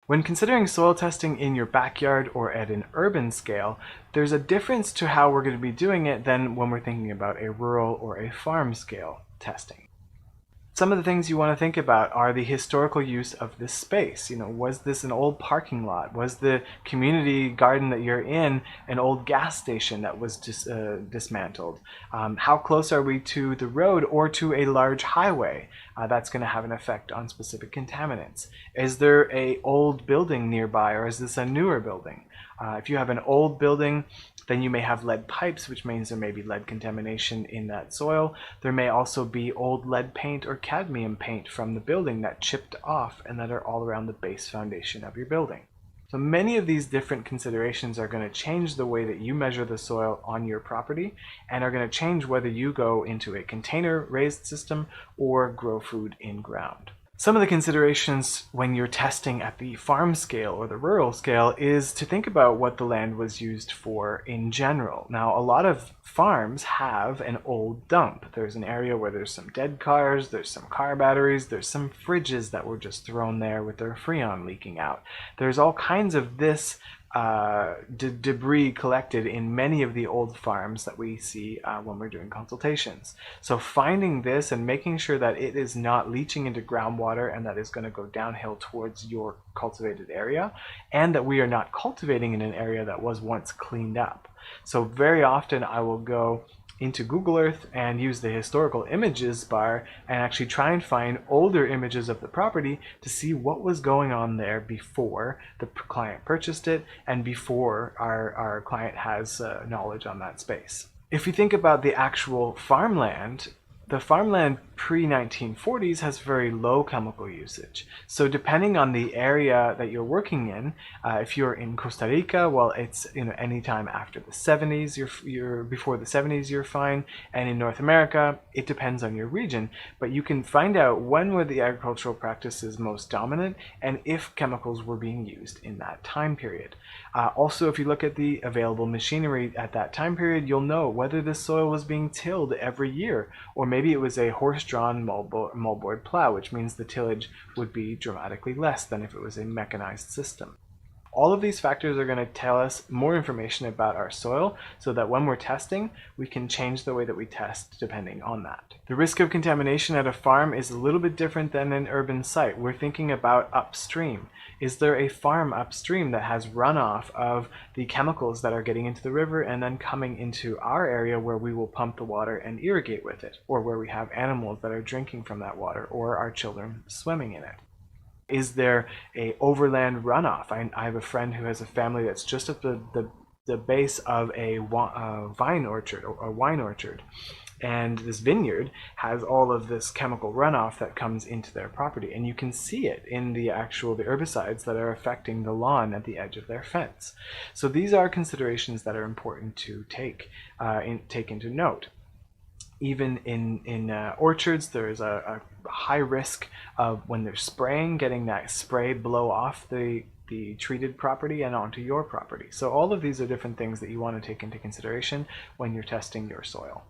When considering soil testing in your backyard or at an urban scale, there's a difference to how we're going to be doing it than when we're thinking about a rural or a farm scale testing. Some of the things you want to think about are the historical use of this space. Was this an old parking lot? Was the community garden that you're in an old gas station that was dismantled? How close are we to the road or to a large highway? That's going to have an effect on specific contaminants. Is there a old building nearby, or is this a newer building? If you have an old building, then you may have lead pipes, which means there may be lead contamination in that soil. There may also be old lead paint or cadmium paint from the building that chipped off and that are all around the base foundation of your building. So many of these different considerations are going to change the way that you measure the soil on your property and are going to change whether you go into a container raised system or grow food in ground. Some of the considerations when you're testing at the farm scale or the rural scale is to think about what the land was used for in general. Now, a lot of farms have an old dump. There's an area where there's some dead cars, there's some car batteries, there's some fridges that were just thrown there with their freon leaking out. There's all kinds of this debris collected in many of the old farms that we see when we're doing consultations. So finding this and making sure that it is not leaching into groundwater and that is going to go downhill towards your cultivated area, and that we are not cultivating in an area that was once cleaned up. So very often I will go into Google Earth and use the historical images bar and actually try and find older images of the property to see what was going on there before the client purchased it and before our client has knowledge on that space. If you think about the actual farmland, the farmland pre-1940s has very low chemical usage. So depending on the area that you're working in, if you're in Costa Rica, well, it's any time after the 70s, you're before the 70s, you're fine. And in North America, it depends on your region. But you can find out when were the agricultural practices most dominant and if chemicals were being used in that time period. Also, if you look at the available machinery at that time period, you'll know whether the soil was being tilled every year, or maybe it was a horse-drawn moldboard plow, which means the tillage would be dramatically less than if it was a mechanized system. All of these factors are going to tell us more information about our soil so that when we're testing, we can change the way that we test depending on that. The risk of contamination at a farm is a little bit different than an urban site. We're thinking about upstream. Is there a farm upstream that has runoff of the chemicals that are getting into the river and then coming into our area where we will pump the water and irrigate with it, or where we have animals that are drinking from that water or our children swimming in it? Is there a overland runoff? I have a friend who has a family that's just at the base of a vine orchard or a wine orchard. And this vineyard has all of this chemical runoff that comes into their property. And you can see it in the herbicides that are affecting the lawn at the edge of their fence. So these are considerations that are important to take into note. Even in orchards, there is a high risk of, when they're spraying, getting that spray blow off the treated property and onto your property. So all of these are different things that you want to take into consideration when you're testing your soil.